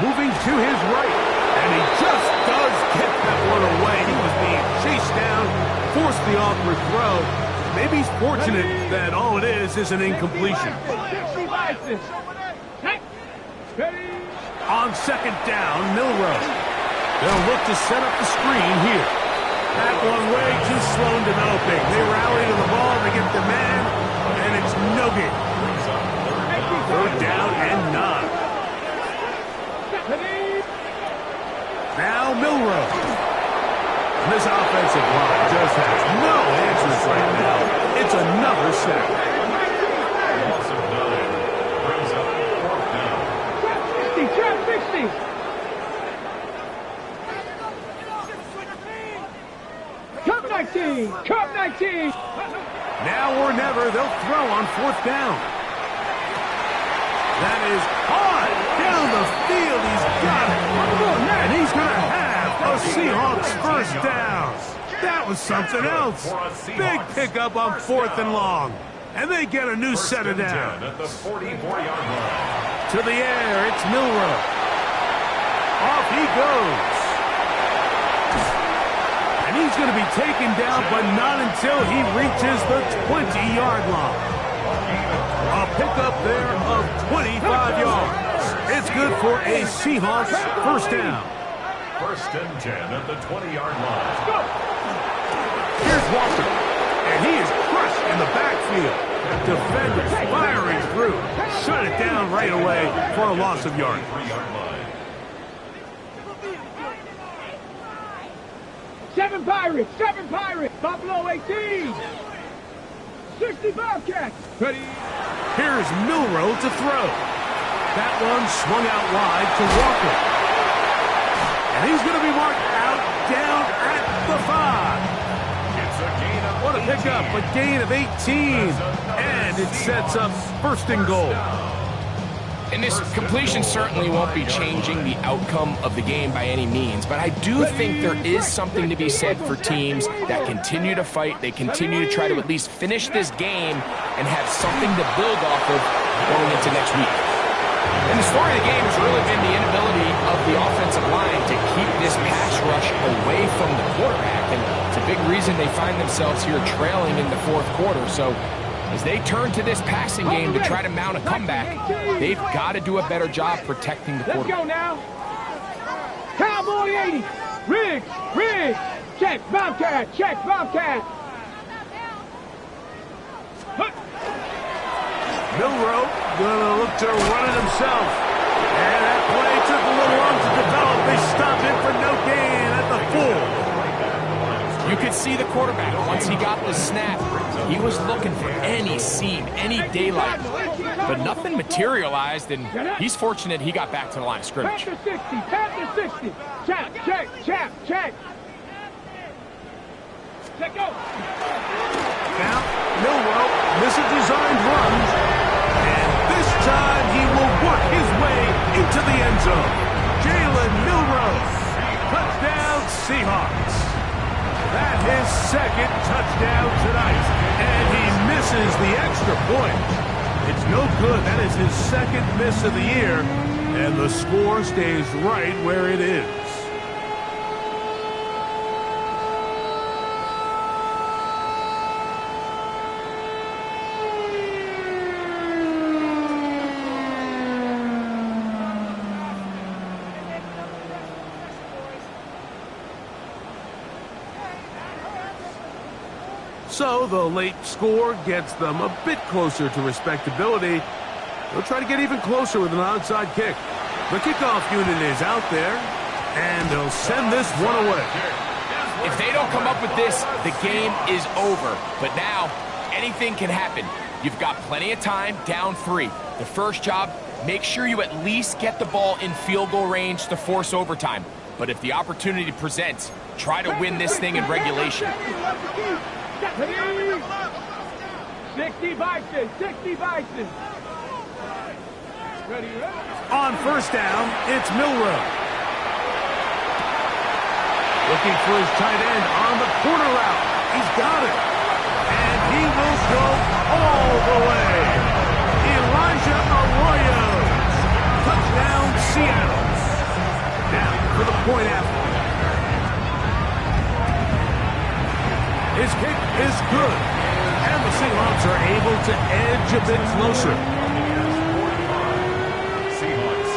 Moving to his right. And he just does get that one away. He was being chased down, forced the awkward throw. Maybe he's fortunate that all it is an incompletion. 60 Bison. Ready. On second down, Milroe. They'll look to set up the screen here. That one way too slow in developing. They rally to the ball, they get the man, and it's no good. Third down and 9. Now Milroe. This offensive line just has no answers right now. It's another sack. Loss of 9 brings up fourth down. Trap 60. Cup 19. Now or never, they'll throw on fourth down. That is hard down the field. He's got it. And he's going to have a Seahawks first down. That was something else. Big pickup on fourth and long. And they get a new set of downs. At the 44-yard line. To the air, it's Milroe. Off he goes. And he's going to be taken down, but not until he reaches the 20-yard line. A pickup there of 25 yards. It's good for a Seahawks first down. First and 10 at the 20-yard line. Here's Walker. And he is crushed in the backfield. Defenders firing through. Shut it down right away for a loss of yards. 3-yard line. 7 Pirates. Buffalo 18. 60 Bobcats. Ready. Here's Milroe to throw. That one swung out wide to Walker. And he's going to be marked out down at the 5. It's a gain of What a pickup, a gain of 18. And it sets up first and goal. And this completion certainly won't be changing the outcome of the game by any means, but I do think there is something to be said for teams that continue to fight. They continue to try to at least finish this game and have something to build off of going into next week. And the story of the game has really been the inability of the offensive line to keep this pass rush away from the quarterback. And It's a big reason they find themselves here trailing in the fourth quarter. So as they turn to this passing game to try to mount a comeback, they've got to do a better job protecting the quarterback. Let's go now. Cowboy 80. Riggs. Check, Bobcat. Check, Bobcat. Milroe gonna look to run it himself. And that play took a little long to develop. They stopped it for no gain at the 4. You could see the quarterback, once he got the snap, he was looking for any seam, any daylight. But nothing materialized, and he's fortunate he got back to the line of scrimmage. Panther 60. Check. Check go. Now, Milroe misadesigned runs, and this time he will work his way into the end zone. Jalen Milroe, touchdown Seahawks. That's his second touchdown tonight, and he misses the extra point. It's no good. That is his second miss of the year, and the score stays right where it is. So the late score gets them a bit closer to respectability. They'll try to get even closer with an onside kick. The kickoff unit is out there, and they'll send this one away. If they don't come up with this, the game is over. But now, anything can happen. You've got plenty of time, down 3. The first job, make sure you at least get the ball in field goal range to force overtime. But if the opportunity presents, try to win this thing in regulation. 60 Bison. Ready. On first down, it's Milroe. Looking for his tight end on the corner route. He's got it. And he will go all the way. Elijah Arroyo. Touchdown, Seattle. Now for the point after. His kick is good. And the Seahawks are able to edge a bit closer. Seahawks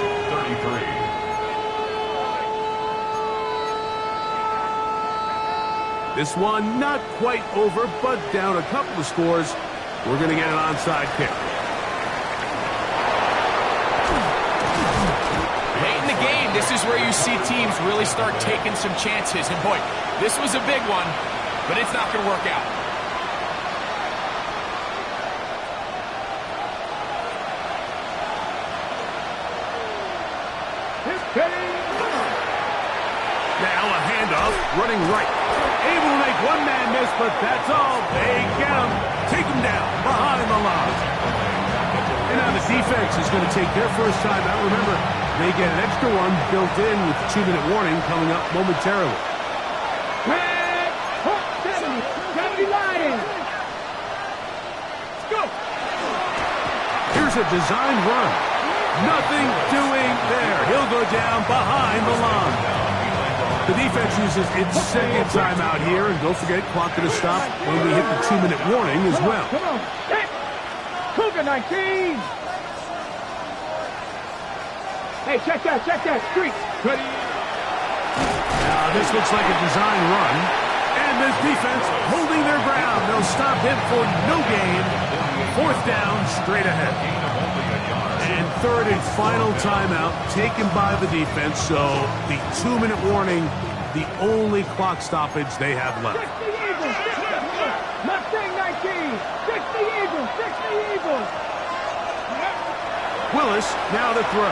33. This one not quite over, but down a couple of scores. We're going to get an onside kick. Late in the game, this is where you see teams really start taking some chances. And boy, this was a big one, but it's not going to work out. Now a handoff, running right. Able to make one man miss, but that's all. They get him. Take him down behind the line. And now the defense is going to take their first time out. Remember, they get an extra one built in with the 2-minute warning coming up momentarily. 70 Lions. Let's go. Here's a designed run. Nothing doing there. He'll go down behind the line. The defense uses its second timeout here, and don't forget, clock going to stop when we hit the 2-minute warning as well. Come on. Cougar 19. Hey, check that. Street. Ready. Now, this looks like a design run, and this defense holding their ground. They'll stop him for no gain. Fourth down, straight ahead. And third and final timeout taken by the defense, so the 2-minute warning, the only clock stoppage they have left. 60 Eagles, 60. Mustang 19. 60 Eagles, 60 Eagles. Willis now to throw.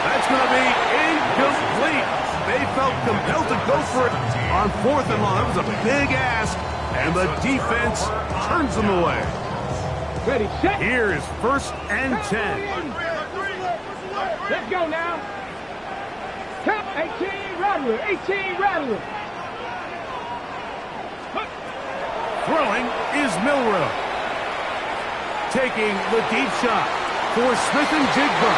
That's going to be incomplete. They felt compelled to go for it on fourth and long. That was a big ask, and the defense turns them away. Ready, set. Here is first and 10. Let's go now. Count 18, Rattler. 18, Rattler. Throwing is Milroe. Taking the deep shot for Smith and Jigba.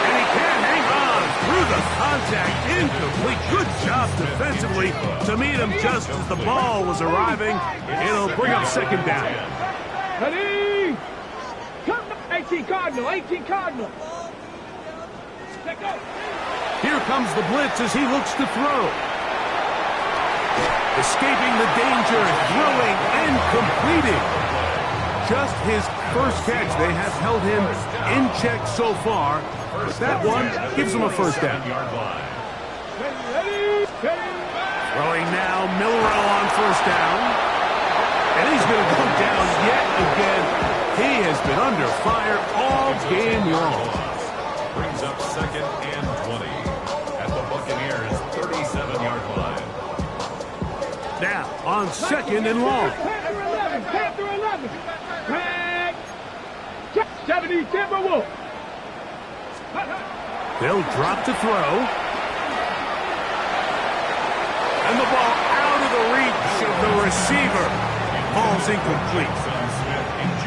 And he can't hang on through the contact. Incomplete. Good job defensively to meet him just as the ball was arriving. It'll bring up second down. Ready? Come to 18 Cardinal, 18 Cardinal. Let go. Here comes the blitz as he looks to throw. Escaping the danger, throwing and completing. Just his first catch. They have held him in check so far. That one gives him a first down. Throwing now, Milrow on first down. And he's going to go down yet again. He has been under fire all game long. Brings up second and 20 at the Buccaneers' 37-yard line. Now, on second and long. Panther 11. Flag. 70 Timberwolves. They'll drop to throw. And the ball out of the reach of the receiver. Ball's incomplete.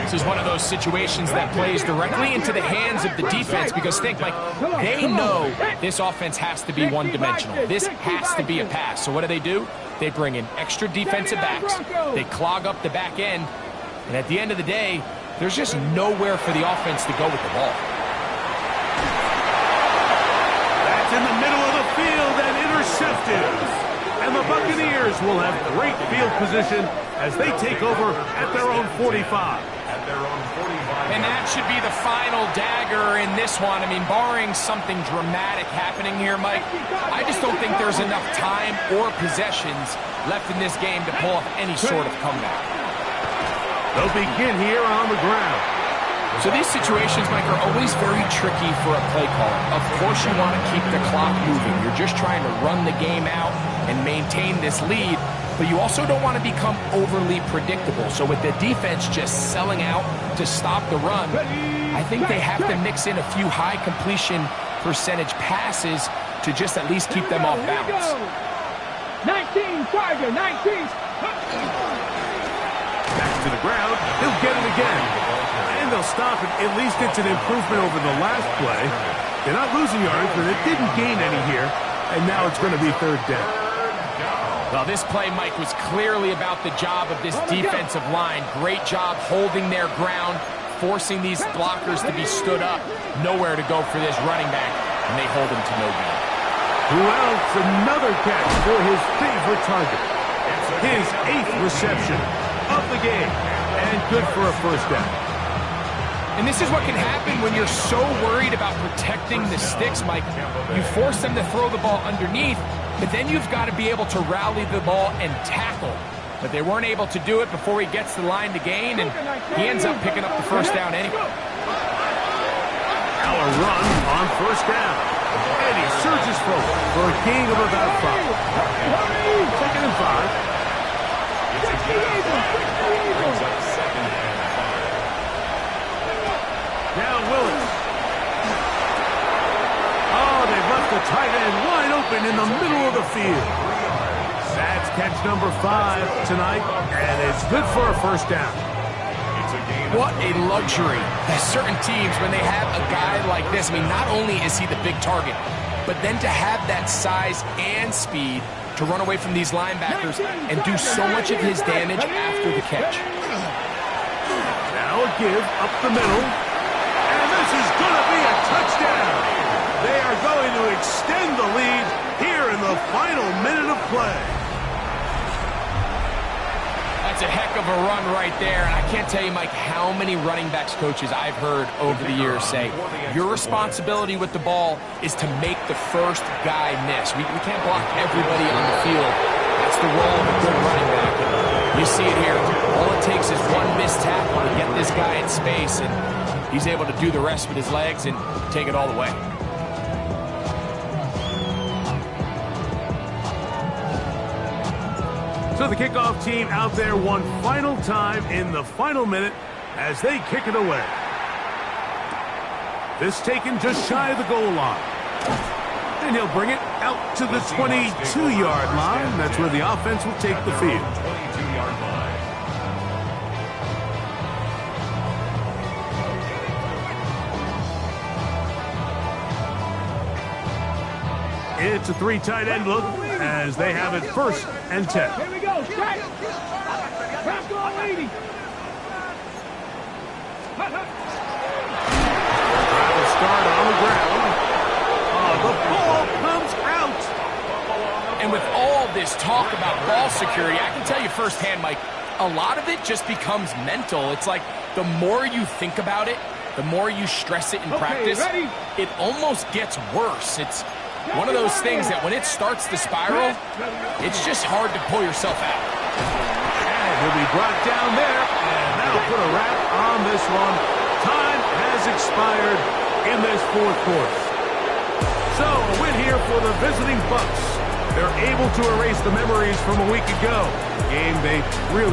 This is one of those situations that plays directly into the hands of the defense because think, Mike, they know this offense has to be one-dimensional. This has to be a pass. So what do? They bring in extra defensive backs. They clog up the back end. And at the end of the day, there's just nowhere for the offense to go with the ball. That's in the middle of the field and intercepted. And the Buccaneers will have great field position as they take over at their own 45. And that should be the final dagger in this one. I mean, barring something dramatic happening here, Mike, I just don't think there's enough time or possessions left in this game to pull off any sort of comeback. They'll begin here on the ground. So these situations, Mike, are always very tricky for a play caller. Of course you want to keep the clock moving. You're just trying to run the game out and maintain this lead, but you also don't want to become overly predictable. So with the defense just selling out to stop the run, I think they have to mix in a few high completion percentage passes to just at least keep them off balance. 19, Tiger, 19. Back to the ground. He'll get it again. And they'll stop it. At least it's an improvement over the last play. They're not losing yards, but it didn't gain any here. And now it's going to be third down. Well, this play, Mike, was clearly about the job of this defensive line. Great job holding their ground, forcing these blockers to be stood up. Nowhere to go for this running back, and they hold him to no gain. Well, it's another catch for his favorite target. His 8th reception of the game, and good for a first down. And this is what can happen when you're so worried about protecting the sticks, Mike. You force them to throw the ball underneath, but then you've got to be able to rally the ball and tackle. But they weren't able to do it before he gets the line to gain, and he ends up picking up the first down anyway. Now a run on first down. And he surges forward for a gain of about 5. Second and 5. Now Willis. Oh, they've left the tight end wide open in the middle of the field. That's catch number 5 tonight, and it's good for a first down. What a luxury. There's certain teams, when they have a guy like this, I mean, not only is he the big target, but then to have that size and speed to run away from these linebackers and do so much of his damage after the catch. Now a give up the middle. And this is going to be a touchdown. They are going to extend the lead here in the final minute of play. That's a heck of a run right there, and I can't tell you, Mike, how many running backs coaches I've heard over the years say, your responsibility with the ball is to make the first guy miss. We can't block everybody on the field. That's the role of a good running back. You see it here. All it takes is one missed tackle to get this guy in space, and he's able to do the rest with his legs and take it all the way. So the kickoff team out there one final time in the final minute as they kick it away. This taken just shy of the goal line. And he'll bring it out to the 22-yard line. That's where the offense will take the field. 22-yard line. It's a 3 tight end look as they have it 1st and 10. Here we go. Check. Back on 80. Travel start on the ground. The ball comes out. And with all this talk about ball security, I can tell you firsthand, Mike, a lot of it just becomes mental. It's like the more you think about it, the more you stress it in practice, it almost gets worse. It's one of those things that when it starts to spiral, it's just hard to pull yourself out. And he'll be brought down there, and that'll put a wrap on this one. Time has expired in this 4th quarter. So, a win here for the visiting Bucs. They're able to erase the memories from a week ago. A game they really